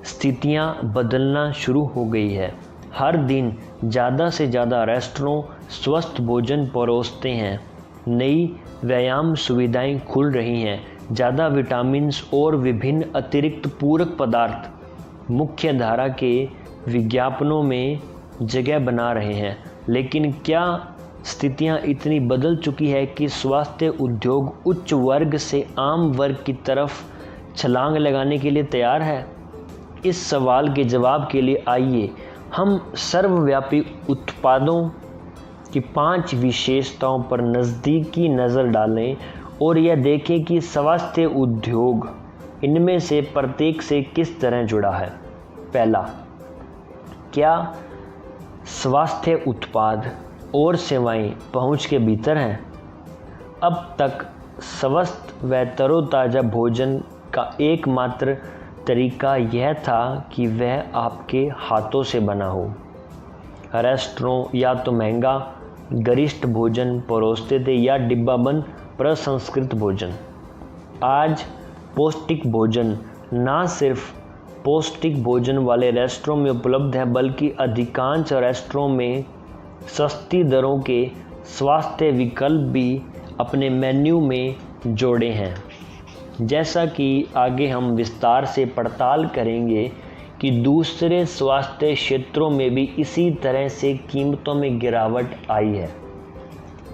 स्थितियां बदलना शुरू हो गई है। हर दिन ज़्यादा से ज़्यादा रेस्टोरों स्वस्थ भोजन परोसते हैं। नई व्यायाम सुविधाएं खुल रही हैं। ज़्यादा विटामिन्स और विभिन्न अतिरिक्त पूरक पदार्थ मुख्य धारा के विज्ञापनों में जगह बना रहे हैं। लेकिन क्या स्थितियां इतनी बदल चुकी है कि स्वास्थ्य उद्योग उच्च वर्ग से आम वर्ग की तरफ छलांग लगाने के लिए तैयार है? इस सवाल के जवाब के लिए आइए हम सर्वव्यापी उत्पादों की 5 विशेषताओं पर नज़दीकी नज़र डालें और यह देखें कि स्वास्थ्य उद्योग इनमें से प्रत्येक से किस तरह जुड़ा है। पहला, क्या स्वास्थ्य उत्पाद और सेवाएं पहुंच के भीतर हैं? अब तक स्वस्थ व तरोताज़ा भोजन का एकमात्र तरीका यह था कि वह आपके हाथों से बना हो। रेस्टोरेंट या तो महंगा गरिष्ठ भोजन परोसते थे या डिब्बाबंद प्रसंस्कृत भोजन। आज पौष्टिक भोजन ना सिर्फ पौष्टिक भोजन वाले रेस्टोरेंट में उपलब्ध है, बल्कि अधिकांश रेस्टोरेंट में सस्ती दरों के स्वास्थ्य विकल्प भी अपने मेन्यू में जोड़े हैं। जैसा कि आगे हम विस्तार से पड़ताल करेंगे कि दूसरे स्वास्थ्य क्षेत्रों में भी इसी तरह से कीमतों में गिरावट आई है।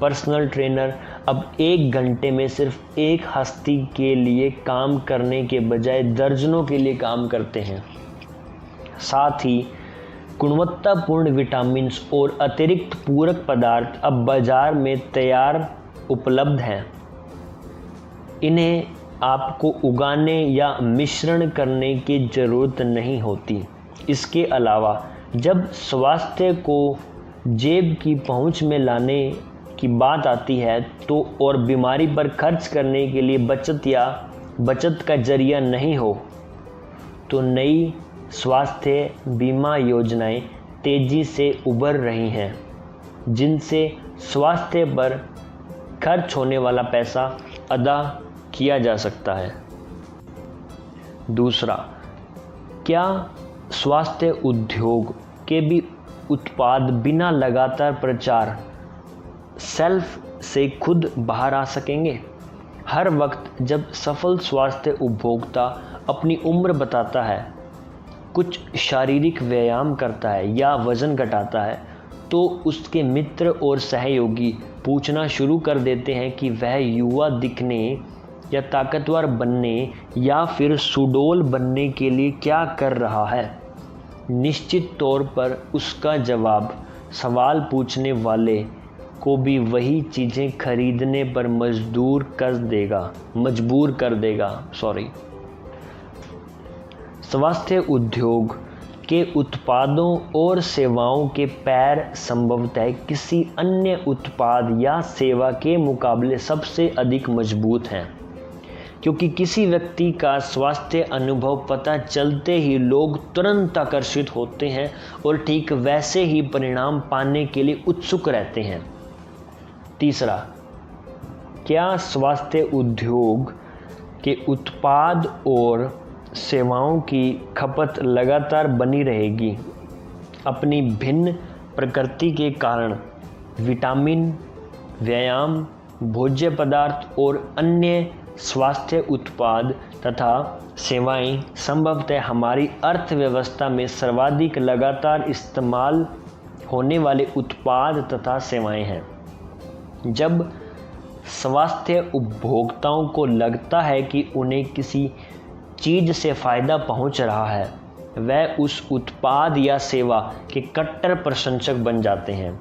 पर्सनल ट्रेनर अब 1 घंटे में सिर्फ एक हस्ती के लिए काम करने के बजाय दर्जनों के लिए काम करते हैं। साथ ही गुणवत्तापूर्ण विटामिन्स और अतिरिक्त पूरक पदार्थ अब बाजार में तैयार उपलब्ध हैं। इन्हें आपको उगाने या मिश्रण करने की ज़रूरत नहीं होती। इसके अलावा जब स्वास्थ्य को जेब की पहुंच में लाने की बात आती है तो और बीमारी पर खर्च करने के लिए बचत का जरिया नहीं हो, तो नई स्वास्थ्य बीमा योजनाएं तेज़ी से उभर रही हैं, जिनसे स्वास्थ्य पर खर्च होने वाला पैसा अदा किया जा सकता है। दूसरा, क्या स्वास्थ्य उद्योग के भी उत्पाद बिना लगातार प्रचार सेल्फ से खुद बाहर आ सकेंगे? हर वक्त जब सफल स्वास्थ्य उपभोक्ता अपनी उम्र बताता है, कुछ शारीरिक व्यायाम करता है या वज़न घटाता है, तो उसके मित्र और सहयोगी पूछना शुरू कर देते हैं कि वह युवा दिखने या ताकतवर बनने या फिर सुडौल बनने के लिए क्या कर रहा है। निश्चित तौर पर उसका जवाब सवाल पूछने वाले को भी वही चीज़ें खरीदने पर मजबूर कर देगा। स्वास्थ्य उद्योग के उत्पादों और सेवाओं के पैर संभवतः किसी अन्य उत्पाद या सेवा के मुकाबले सबसे अधिक मजबूत हैं, क्योंकि किसी व्यक्ति का स्वास्थ्य अनुभव पता चलते ही लोग तुरंत आकर्षित होते हैं और ठीक वैसे ही परिणाम पाने के लिए उत्सुक रहते हैं। तीसरा, क्या स्वास्थ्य उद्योग के उत्पाद और सेवाओं की खपत लगातार बनी रहेगी? अपनी भिन्न प्रकृति के कारण विटामिन, व्यायाम, भोज्य पदार्थ और अन्य स्वास्थ्य उत्पाद तथा सेवाएं संभवतः हमारी अर्थव्यवस्था में सर्वाधिक लगातार इस्तेमाल होने वाले उत्पाद तथा सेवाएं हैं। जब स्वास्थ्य उपभोक्ताओं को लगता है कि उन्हें किसी चीज़ से फ़ायदा पहुंच रहा है, वह उस उत्पाद या सेवा के कट्टर प्रशंसक बन जाते हैं।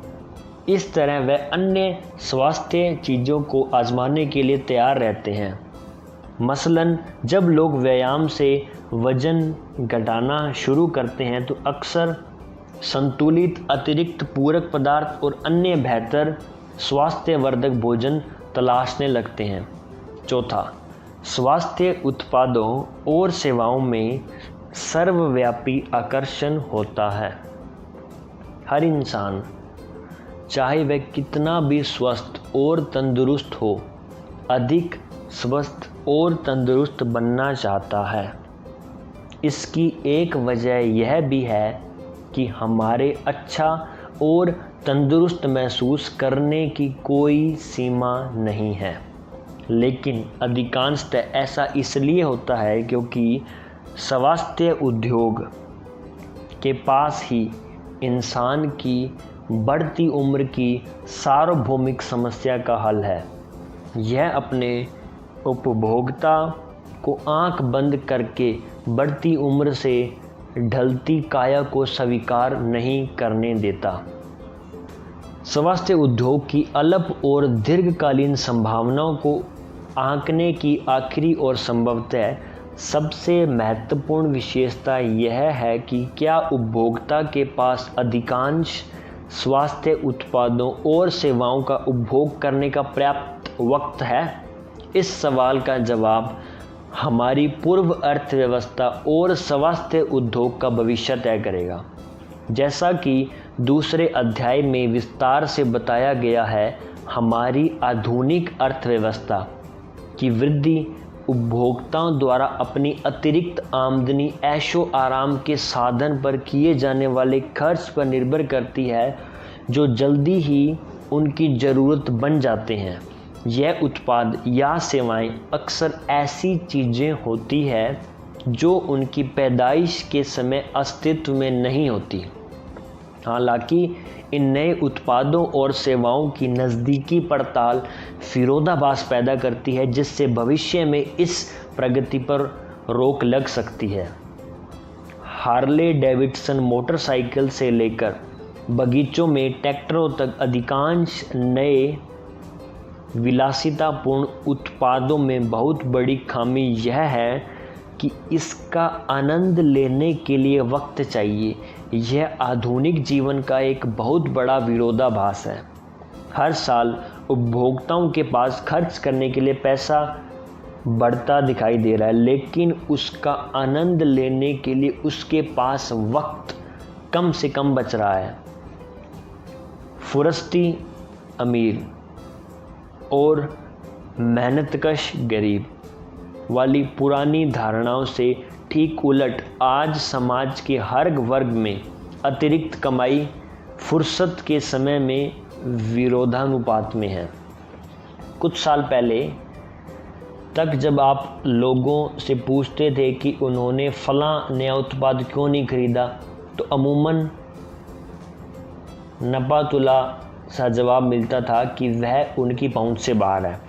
इस तरह वह अन्य स्वास्थ्य चीज़ों को आजमाने के लिए तैयार रहते हैं। मसलन जब लोग व्यायाम से वज़न घटाना शुरू करते हैं तो अक्सर संतुलित अतिरिक्त पूरक पदार्थ और अन्य बेहतर स्वास्थ्यवर्धक भोजन तलाशने लगते हैं। चौथा, स्वास्थ्य उत्पादों और सेवाओं में सर्वव्यापी आकर्षण होता है। हर इंसान, चाहे वह कितना भी स्वस्थ और तंदुरुस्त हो, अधिक स्वस्थ और तंदुरुस्त बनना चाहता है। इसकी एक वजह यह भी है कि हमारे अच्छा और तंदुरुस्त महसूस करने की कोई सीमा नहीं है, लेकिन अधिकांशतः ऐसा इसलिए होता है क्योंकि स्वास्थ्य उद्योग के पास ही इंसान की बढ़ती उम्र की सार्वभौमिक समस्या का हल है। यह अपने उपभोक्ता को आंख बंद करके बढ़ती उम्र से ढलती काया को स्वीकार नहीं करने देता। स्वास्थ्य उद्योग की अल्प और दीर्घकालीन संभावनाओं को आंकने की आखिरी और संभवतः सबसे महत्वपूर्ण विशेषता यह है कि क्या उपभोक्ता के पास अधिकांश स्वास्थ्य उत्पादों और सेवाओं का उपभोग करने का पर्याप्त वक्त है। इस सवाल का जवाब हमारी पूर्व अर्थव्यवस्था और स्वास्थ्य उद्योग का भविष्य तय करेगा। जैसा कि दूसरे अध्याय में विस्तार से बताया गया है, हमारी आधुनिक अर्थव्यवस्था की वृद्धि उपभोक्ताओं द्वारा अपनी अतिरिक्त आमदनी ऐशो आराम के साधन पर किए जाने वाले खर्च पर निर्भर करती है, जो जल्दी ही उनकी ज़रूरत बन जाते हैं। यह उत्पाद या सेवाएं अक्सर ऐसी चीज़ें होती है जो उनकी पैदाइश के समय अस्तित्व में नहीं होती। हालांकि इन नए उत्पादों और सेवाओं की नज़दीकी पड़ताल विरोधाभास पैदा करती है, जिससे भविष्य में इस प्रगति पर रोक लग सकती है। हार्ले डेविडसन मोटरसाइकिल से लेकर बगीचों में ट्रैक्टरों तक अधिकांश नए विलासितापूर्ण उत्पादों में बहुत बड़ी खामी यह है कि इसका आनंद लेने के लिए वक्त चाहिए। यह आधुनिक जीवन का एक बहुत बड़ा विरोधाभास है। हर साल उपभोक्ताओं के पास खर्च करने के लिए पैसा बढ़ता दिखाई दे रहा है, लेकिन उसका आनंद लेने के लिए उसके पास वक्त कम से कम बच रहा है। फुरस्ती अमीर और मेहनतकश गरीब वाली पुरानी धारणाओं से ठीक उलट आज समाज के हर वर्ग में अतिरिक्त कमाई फुर्सत के समय में विरोधानुपात में है। कुछ साल पहले तक जब आप लोगों से पूछते थे कि उन्होंने फलां नया उत्पाद क्यों नहीं खरीदा, तो अमूमन नपातुला सा जवाब मिलता था कि वह उनकी पहुंच से बाहर है।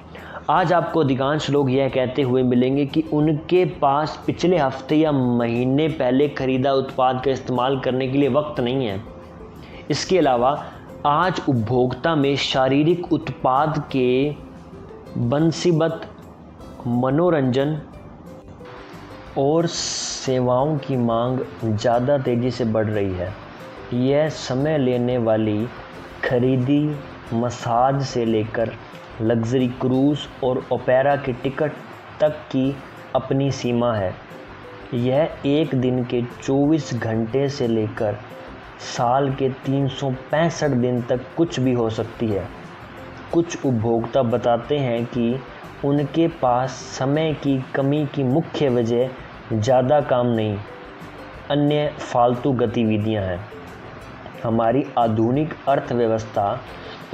आज आपको अधिकांश लोग यह कहते हुए मिलेंगे कि उनके पास पिछले हफ्ते या महीने पहले खरीदा उत्पाद का इस्तेमाल करने के लिए वक्त नहीं है। इसके अलावा आज उपभोक्ता में शारीरिक उत्पाद के बंसीबत मनोरंजन और सेवाओं की मांग ज़्यादा तेज़ी से बढ़ रही है। यह समय लेने वाली खरीदी मसाज से लेकर लग्जरी क्रूज़ और ओपेरा के टिकट तक की अपनी सीमा है। यह एक दिन के 24 घंटे से लेकर साल के 365 दिन तक कुछ भी हो सकती है। कुछ उपभोक्ता बताते हैं कि उनके पास समय की कमी की मुख्य वजह ज़्यादा काम नहीं, अन्य फालतू गतिविधियां हैं। हमारी आधुनिक अर्थव्यवस्था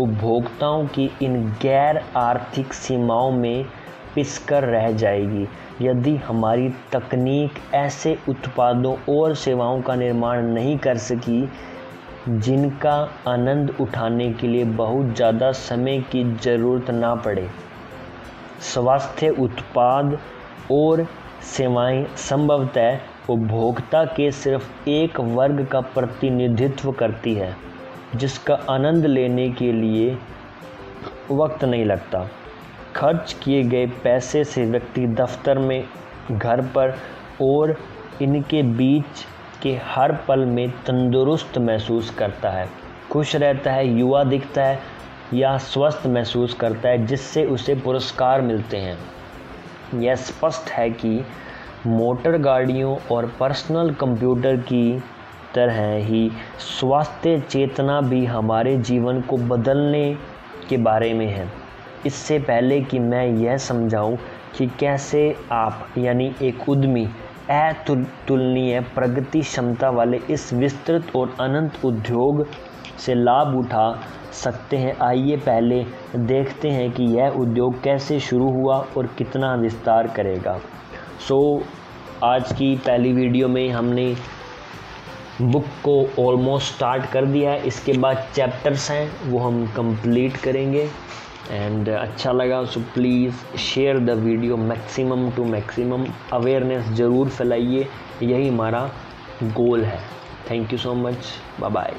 उपभोक्ताओं की इन गैर आर्थिक सीमाओं में पिसकर रह जाएगी यदि हमारी तकनीक ऐसे उत्पादों और सेवाओं का निर्माण नहीं कर सकी जिनका आनंद उठाने के लिए बहुत ज़्यादा समय की ज़रूरत ना पड़े। स्वास्थ्य उत्पाद और सेवाएं संभवतः उपभोक्ता के सिर्फ एक वर्ग का प्रतिनिधित्व करती है जिसका आनंद लेने के लिए वक्त नहीं लगता। खर्च किए गए पैसे से व्यक्ति दफ्तर में, घर पर और इनके बीच के हर पल में तंदुरुस्त महसूस करता है, खुश रहता है, युवा दिखता है या स्वस्थ महसूस करता है, जिससे उसे पुरस्कार मिलते हैं। यह स्पष्ट है कि मोटर गाड़ियों और पर्सनल कंप्यूटर की तरह ही स्वास्थ्य चेतना भी हमारे जीवन को बदलने के बारे में है। इससे पहले कि मैं यह समझाऊं कि कैसे आप यानी एक उद्यमी अतुलनीय प्रगति क्षमता वाले इस विस्तृत और अनंत उद्योग से लाभ उठा सकते हैं, आइए पहले देखते हैं कि यह उद्योग कैसे शुरू हुआ और कितना विस्तार करेगा। आज की पहली वीडियो में हमने बुक को ऑलमोस्ट स्टार्ट कर दिया है, इसके बाद चैप्टर्स हैं वो हम कंप्लीट करेंगे। एंड अच्छा लगा so please share the video maximum to maximum, awareness ज़रूर फैलाइए, यही हमारा गोल है। Thank you so much, bye bye.